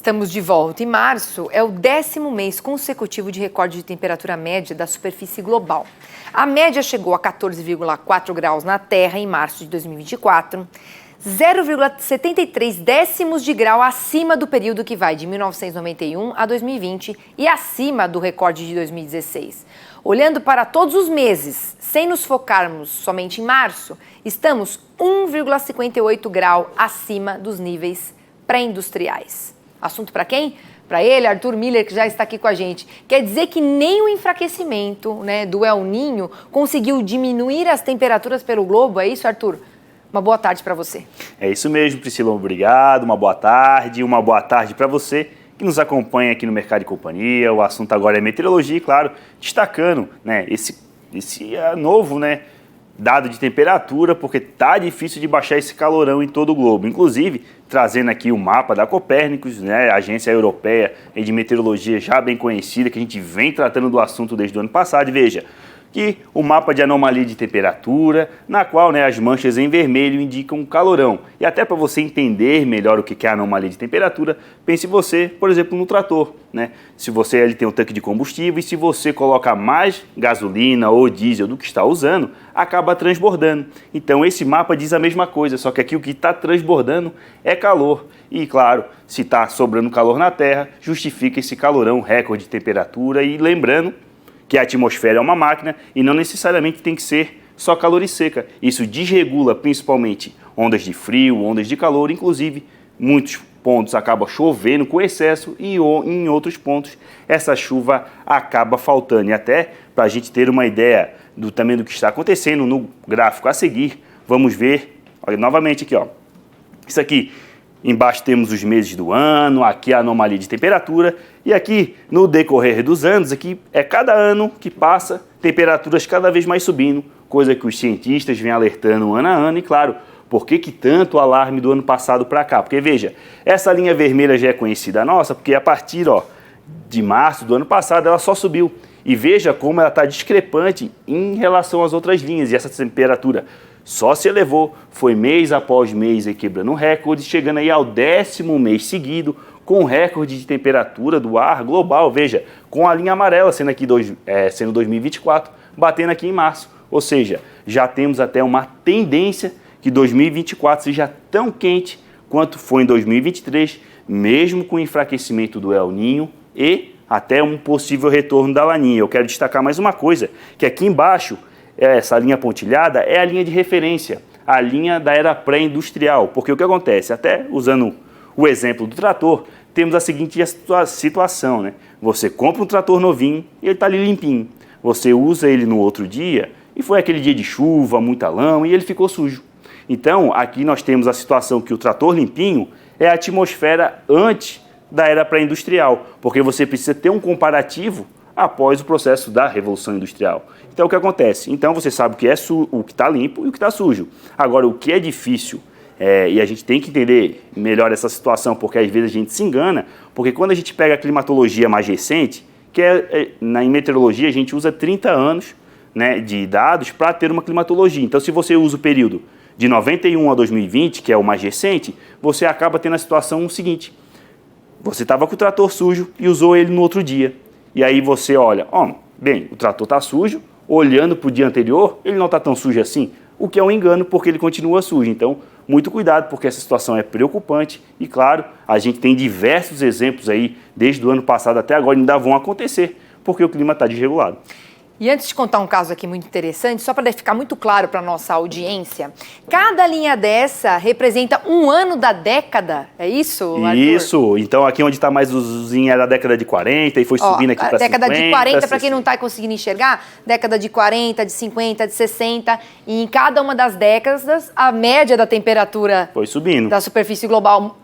Estamos de volta. E março é o 10º mês consecutivo de recorde de temperatura média da superfície global. A média chegou a 14,4 graus na Terra em março de 2024, 0,73 décimos de grau acima do período que vai de 1991 a 2020 e acima do recorde de 2016. Olhando para todos os meses, sem nos focarmos somente em março, estamos 1,58 grau acima dos níveis pré-industriais. Assunto para quem? Para ele, Arthur Miller, que já está aqui com a gente. Quer dizer que nem o enfraquecimento, do El Niño conseguiu diminuir as temperaturas pelo globo, é isso, Arthur? Uma boa tarde para você. É isso mesmo, Priscila, obrigado, uma boa tarde para você que nos acompanha aqui no Mercado e Companhia. O assunto agora é meteorologia e, claro, destacando esse novo dado de temperatura, porque tá difícil de baixar esse calorão em todo o globo. Inclusive, trazendo aqui o mapa da Copérnicos, a agência europeia de meteorologia já bem conhecida, que a gente vem tratando do assunto desde o ano passado. E veja que o mapa de anomalia de temperatura, na qual as manchas em vermelho indicam calorão. E até para você entender melhor o que é a anomalia de temperatura, pense você, por exemplo, no trator. Se ele tem um tanque de combustível e se você coloca mais gasolina ou diesel do que está usando, acaba transbordando. Então esse mapa diz a mesma coisa, só que aqui o que está transbordando é calor. E claro, se está sobrando calor na Terra, justifica esse calorão recorde de temperatura. E lembrando que a atmosfera é uma máquina e não necessariamente tem que ser só calor e seca. Isso desregula principalmente ondas de frio, ondas de calor, inclusive muitos pontos acaba chovendo com excesso e em outros pontos essa chuva acaba faltando. E até para a gente ter uma ideia também do que está acontecendo no gráfico a seguir, vamos ver, olha, novamente aqui, isso aqui. Embaixo temos os meses do ano, aqui a anomalia de temperatura e aqui no decorrer dos anos, aqui é cada ano que passa, temperaturas cada vez mais subindo, coisa que os cientistas vêm alertando ano a ano e claro, por que tanto alarme do ano passado para cá? Porque veja, essa linha vermelha já é conhecida nossa, porque a partir de março do ano passado ela só subiu e veja como ela está discrepante em relação às outras linhas e essa temperatura só se elevou, foi mês após mês quebrando recorde, chegando aí ao 10º mês seguido, com recorde de temperatura do ar global, veja, com a linha amarela sendo aqui sendo 2024, batendo aqui em março. Ou seja, já temos até uma tendência que 2024 seja tão quente quanto foi em 2023, mesmo com o enfraquecimento do El Niño e até um possível retorno da Laninha. Eu quero destacar mais uma coisa, que aqui embaixo, essa linha pontilhada é a linha de referência, a linha da era pré-industrial, porque o que acontece, até usando o exemplo do trator, temos a seguinte situação, Você compra um trator novinho e ele está ali limpinho, você usa ele no outro dia e foi aquele dia de chuva, muita lama e ele ficou sujo. Então, aqui nós temos a situação que o trator limpinho é a atmosfera antes da era pré-industrial, porque você precisa ter um comparativo após o processo da Revolução Industrial. Então, o que acontece? Então, você sabe o que está limpo e o que está sujo. Agora, o que é difícil, e a gente tem que entender melhor essa situação, porque às vezes a gente se engana, porque quando a gente pega a climatologia mais recente, em meteorologia a gente usa 30 anos de dados para ter uma climatologia. Então, se você usa o período de 91 a 2020, que é o mais recente, você acaba tendo a situação seguinte. Você estava com o trator sujo e usou ele no outro dia. E aí você olha, o trator está sujo, olhando para o dia anterior, ele não está tão sujo assim, o que é um engano porque ele continua sujo. Então, muito cuidado porque essa situação é preocupante e, claro, a gente tem diversos exemplos aí, desde o ano passado até agora, ainda vão acontecer porque o clima está desregulado. E antes de contar um caso aqui muito interessante, só para ficar muito claro para a nossa audiência, cada linha dessa representa um ano da década, é isso, Arthur? Isso, então aqui onde está mais azulzinho era a década de 40 e foi subindo aqui para 50. Década de 40, para quem não está conseguindo enxergar, década de 40, de 50, de 60, e em cada uma das décadas a média da temperatura foi subindo da superfície global,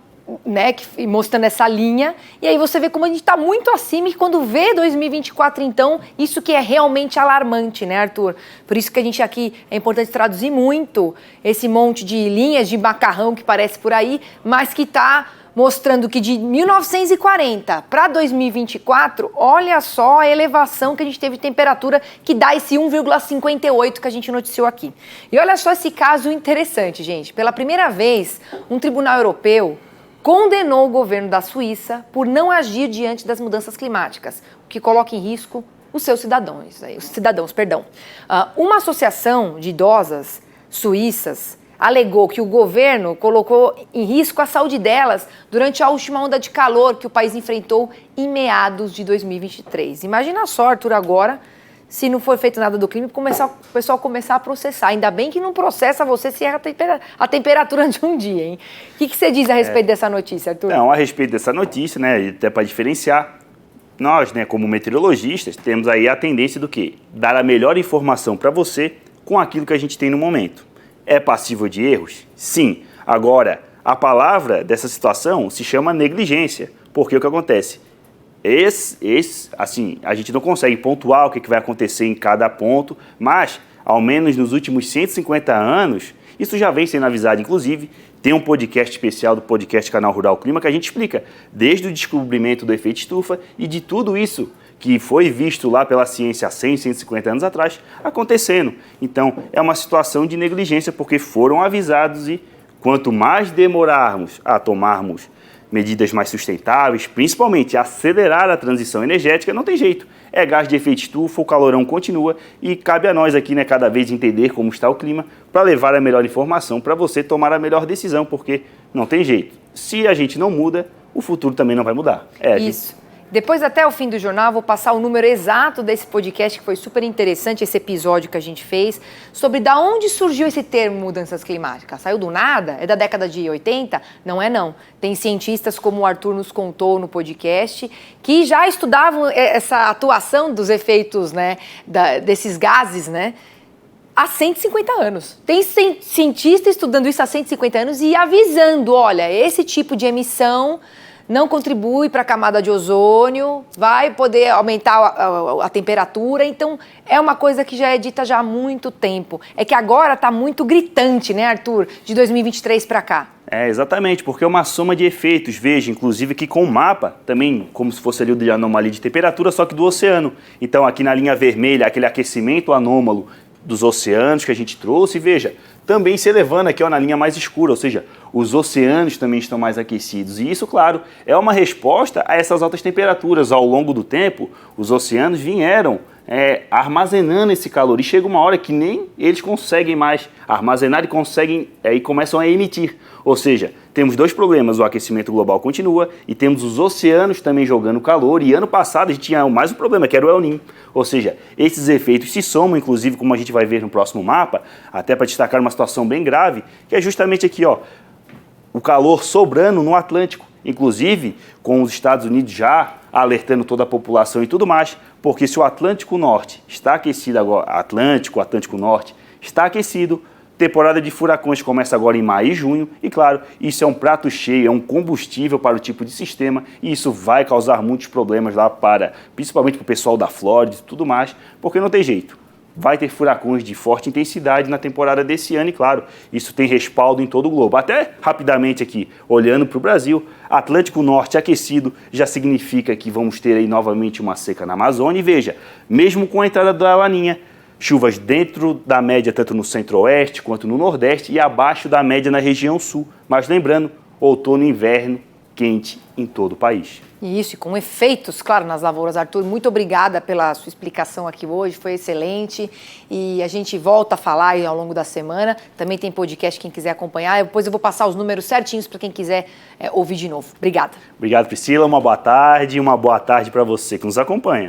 mostrando essa linha, e aí você vê como a gente está muito acima e quando vê 2024, então, isso que é realmente alarmante, Arthur? Por isso que a gente aqui, é importante traduzir muito esse monte de linhas de macarrão que parece por aí, mas que está mostrando que de 1940 para 2024, olha só a elevação que a gente teve de temperatura, que dá esse 1,58 que a gente noticiou aqui. E olha só esse caso interessante, gente. Pela primeira vez, um tribunal europeu condenou o governo da Suíça por não agir diante das mudanças climáticas, o que coloca em risco os seus cidadãos. Uma associação de idosas suíças alegou que o governo colocou em risco a saúde delas durante a última onda de calor que o país enfrentou em meados de 2023. Imagina só, Arthur, agora, se não for feito nada do crime, o pessoal começar a processar. Ainda bem que não processa você se erra a temperatura de um dia, hein? O que você diz a respeito dessa notícia, Arthur? Não, a respeito dessa notícia, né, até para diferenciar, nós, né, como meteorologistas, temos aí a tendência do quê? Dar a melhor informação para você com aquilo que a gente tem no momento. É passível de erros? Sim. Agora, a palavra dessa situação se chama negligência. Porque o que acontece? Assim, a gente não consegue pontuar o que vai acontecer em cada ponto, mas, ao menos nos últimos 150 anos, isso já vem sendo avisado. Inclusive, tem um podcast especial do podcast Canal Rural Clima que a gente explica desde o descobrimento do efeito estufa e de tudo isso que foi visto lá pela ciência há 100, 150 anos atrás, acontecendo. Então, é uma situação de negligência, porque foram avisados e quanto mais demorarmos a tomarmos medidas mais sustentáveis, principalmente acelerar a transição energética, não tem jeito. É gás de efeito estufa, o calorão continua e cabe a nós aqui, né, cada vez entender como está o clima para levar a melhor informação para você tomar a melhor decisão, porque não tem jeito. Se a gente não muda, o futuro também não vai mudar. Isso. Depois, até o fim do jornal, vou passar o número exato desse podcast, que foi super interessante, esse episódio que a gente fez, sobre da onde surgiu esse termo mudanças climáticas. Saiu do nada? É da década de 80? Não é, não. Tem cientistas, como o Arthur nos contou no podcast, que já estudavam essa atuação dos efeitos, né, desses gases, né, há 150 anos. Tem cientista estudando isso há 150 anos e avisando, olha, esse tipo de emissão não contribui para a camada de ozônio, vai poder aumentar a temperatura, então é uma coisa que já é dita já há muito tempo. É que agora está muito gritante, né, Arthur, de 2023 para cá. Exatamente, porque é uma soma de efeitos. Veja, inclusive aqui com o mapa, também como se fosse ali o de anomalia de temperatura, só que do oceano. Então aqui na linha vermelha, aquele aquecimento anômalo dos oceanos que a gente trouxe, veja, também se elevando aqui, ó, na linha mais escura, ou seja, os oceanos também estão mais aquecidos. E isso, claro, é uma resposta a essas altas temperaturas. Ao longo do tempo, os oceanos vieram armazenando esse calor. E chega uma hora que nem eles conseguem mais armazenar e começam a emitir. Ou seja, temos dois problemas. O aquecimento global continua e temos os oceanos também jogando calor. E ano passado a gente tinha mais um problema, que era o El Niño. Ou seja, esses efeitos se somam, inclusive, como a gente vai ver no próximo mapa, até para destacar uma situação bem grave, que é justamente aqui, ó, o calor sobrando no Atlântico, inclusive com os Estados Unidos já alertando toda a população e tudo mais, porque se o Atlântico Norte está aquecido agora, Atlântico Norte está aquecido, temporada de furacões começa agora em maio e junho, e claro, isso é um prato cheio, é um combustível para o tipo de sistema, e isso vai causar muitos problemas lá principalmente para o pessoal da Flórida e tudo mais, porque não tem jeito. Vai ter furacões de forte intensidade na temporada desse ano e, claro, isso tem respaldo em todo o globo. Até rapidamente aqui, olhando para o Brasil, Atlântico Norte aquecido já significa que vamos ter aí novamente uma seca na Amazônia. E veja, mesmo com a entrada da Laninha, chuvas dentro da média tanto no centro-oeste quanto no nordeste e abaixo da média na região sul. Mas lembrando, outono e inverno quente em todo o país. Isso, e com efeitos, claro, nas lavouras. Arthur, muito obrigada pela sua explicação aqui hoje, foi excelente. E a gente volta a falar aí ao longo da semana. Também tem podcast, quem quiser acompanhar. Depois eu vou passar os números certinhos para quem quiser ouvir de novo. Obrigada. Obrigado, Priscila. Uma boa tarde para você que nos acompanha.